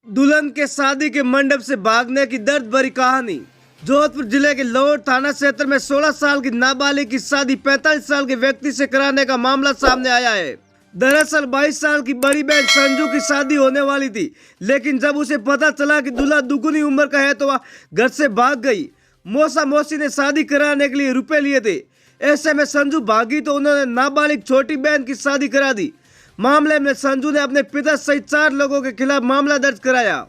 दुल्हन के शादी के मंडप से भागने की दर्द भरी कहानी। जोधपुर जिले के लौट थाना क्षेत्र में 16 साल की नाबालिग की शादी 45 साल के व्यक्ति से कराने का मामला सामने आया है। दरअसल 22 साल की बड़ी बहन संजू की शादी होने वाली थी, लेकिन जब उसे पता चला कि दूल्हा दुगुनी उम्र का है तो वह घर से भाग गई। मौसा मौसी ने शादी कराने के लिए रुपए लिए थे। ऐसे में संजू भागी तो उन्होंने नाबालिग छोटी बहन की शादी करा दी। मामले में संजू ने अपने पिता सहित 4 लोगों के खिलाफ मामला दर्ज कराया।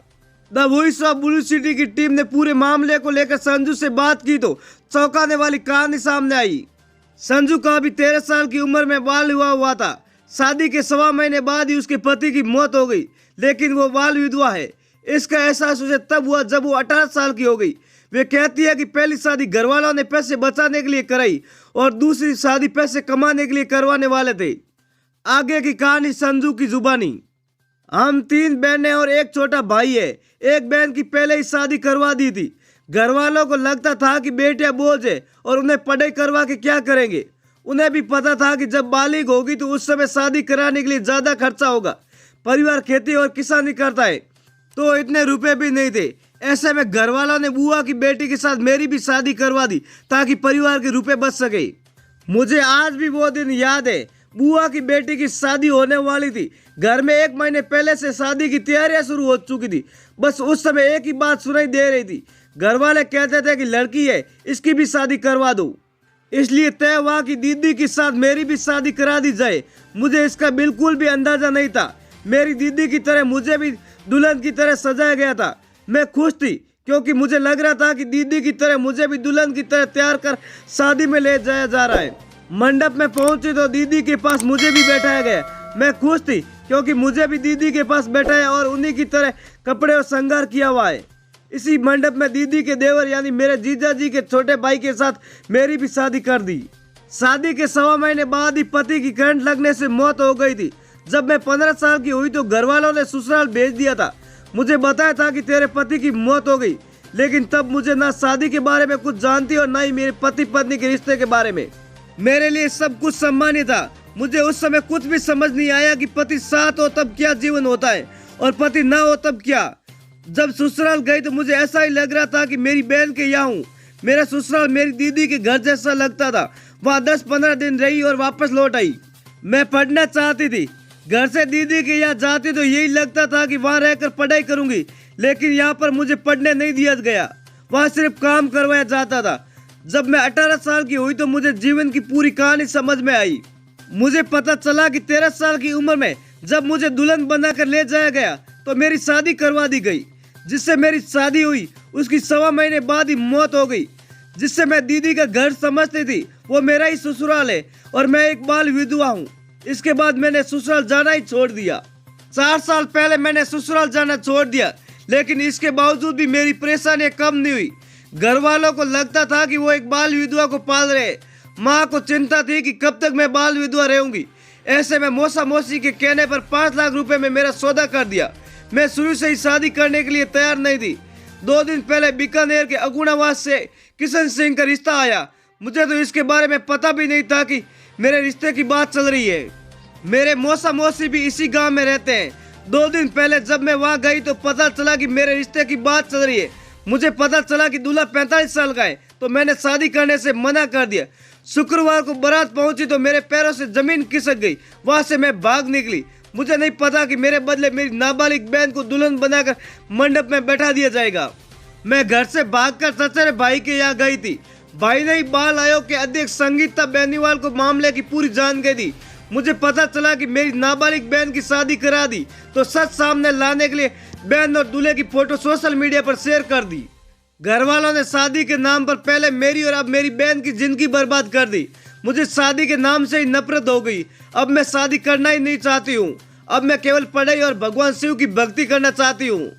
The voice of blue city की टीम ने पूरे मामले को लेकर संजू से बात की तो चौंकाने वाली कहानी सामने आई। संजू का अभी 13 साल की उम्र में बाल विवाह हुआ था। शादी के 1.25 महीने बाद ही उसके पति की मौत हो गई, लेकिन वो बाल विधवा है। इसका एहसास उसे तब हुआ जब वो 18 साल की हो गई। वे कहती है कि पहली शादी घर वालों ने पैसे बचाने के लिए कराई और दूसरी शादी पैसे कमाने के लिए करवाने वाले थे। आगे की कहानी संजू की जुबानी। हम 3 बहनें और एक छोटा भाई है। एक बहन की पहले ही शादी करवा दी थी। घर वालों को लगता था कि बेटियां बोझ है और उन्हें पढ़ाई करवा के क्या करेंगे। उन्हें भी पता था कि जब बालिग होगी तो उस समय शादी कराने के लिए ज्यादा खर्चा होगा। परिवार खेती और किसानी करता है तो इतने रुपए भी नहीं थे। ऐसे में घर वालों ने बुआ की बेटी के साथ मेरी भी शादी करवा दी ताकि परिवार के रुपए बच सके। मुझे आज भी वो दिन याद है। बुआ की बेटी की शादी होने वाली थी। घर में 1 महीने पहले से शादी की तैयारियां शुरू हो चुकी थी। बस उस समय एक ही बात सुनाई दे रही थी। घर वाले कहते थे कि लड़की है, इसकी भी शादी करवा दो। इसलिए तय हुआ कि दीदी के साथ मेरी भी शादी करा दी जाए। मुझे इसका बिल्कुल भी अंदाजा नहीं था। मेरी दीदी की तरह मुझे भी दुल्हन की तरह सजाया गया था। मैं खुश थी क्योंकि मुझे लग रहा था कि दीदी की तरह मुझे भी दुल्हन की तरह तैयार कर शादी में ले जाया जा रहा है। मंडप में पहुंची तो दीदी के पास मुझे भी बैठाया गया। मैं खुश थी क्योंकि मुझे भी दीदी के पास बैठाया और उन्हीं की तरह कपड़े और श्रृंगार किया हुआ है। इसी मंडप में दीदी के देवर यानी मेरे जीजा जी के छोटे भाई के साथ मेरी भी शादी कर दी। शादी के 1.25 महीने बाद ही पति की करंट लगने से मौत हो गई थी। जब मैं 15 साल की हुई तो घर वालों ने ससुराल भेज दिया था। मुझे बताया था कि तेरे पति की मौत हो गई, लेकिन तब मुझे ना शादी के बारे में कुछ जानती और ना ही मेरे पति पत्नी के रिश्ते के बारे में। मेरे लिए सब कुछ सम्मान्य था। मुझे उस समय कुछ भी समझ नहीं आया कि पति साथ हो तब क्या जीवन होता है और पति ना हो तब क्या। जब ससुराल गई तो मुझे ऐसा ही लग रहा था कि मेरी बहन के यहाँ हूँ। मेरा ससुराल मेरी दीदी के घर जैसा लगता था। वहाँ 10-15 दिन रही और वापस लौट आई। मैं पढ़ना चाहती थी। घर से दीदी के यहाँ जाती तो यही लगता था कि वहाँ रहकर पढ़ाई करूंगी, लेकिन यहाँ पर मुझे पढ़ने नहीं दिया गया। वहाँ सिर्फ काम करवाया जाता था। जब मैं 18 साल की हुई तो मुझे जीवन की पूरी कहानी समझ में आई। मुझे पता चला कि 13 साल की उम्र में जब मुझे दुल्हन बनाकर ले जाया गया तो मेरी शादी करवा दी गई। जिससे मेरी शादी हुई उसकी 1.25 महीने बाद ही मौत हो गई। जिससे मैं दीदी का घर समझती थी वो मेरा ही ससुराल है और मैं एक बाल विधवा हूँ। इसके बाद मैंने ससुराल जाना ही छोड़ दिया। 4 साल पहले मैंने ससुराल जाना छोड़ दिया, लेकिन इसके बावजूद भी मेरी परेशानियां कम नहीं हुई। घर वालों को लगता था कि वो एक बाल विधवा को पाल रहे। माँ को चिंता थी कि कब तक मैं बाल विधवा रहूंगी। ऐसे में मौसा मौसी के कहने पर 5 लाख रुपए में मेरा सौदा कर दिया। मैं शुरू से ही शादी करने के लिए तैयार नहीं थी। 2 दिन पहले बीकानेर के अगुणावास से किशन सिंह का रिश्ता आया। मुझे तो इसके बारे में पता भी नहीं था कि मेरे रिश्ते की बात चल रही है। मेरे मौसा मौसी भी इसी गांव में रहते हैं। 2 दिन पहले जब मैं वहां गई तो पता चला कि मेरे रिश्ते की बात चल रही है। मुझे पता चला कि दूल्हा 45 साल का है तो मैंने शादी करने से मना कर दिया। शुक्रवार को बारात पहुंची तो मेरे पैरों से जमीन खिसक गई। वहां से मैं भाग निकली। मुझे नहीं पता कि मेरे बदले मेरी नाबालिग बहन को दुल्हन बनाकर मंडप में बैठा दिया जाएगा। मैं घर से भागकर चचेरे भाई के यहाँ गई थी। भाई ने ही बाल आयोग के अध्यक्ष संगीता बेनीवाल को मामले की पूरी जानकारी दी। मुझे पता चला कि मेरी नाबालिग बहन की शादी करा दी तो सच सामने लाने के लिए बहन और दूल्हे की फोटो सोशल मीडिया पर शेयर कर दी। घर वालों ने शादी के नाम पर पहले मेरी और अब मेरी बहन की जिंदगी बर्बाद कर दी। मुझे शादी के नाम से ही नफरत हो गई। अब मैं शादी करना ही नहीं चाहती हूँ। अब मैं केवल पढ़ाई और भगवान शिव की भक्ति करना चाहती हूँ।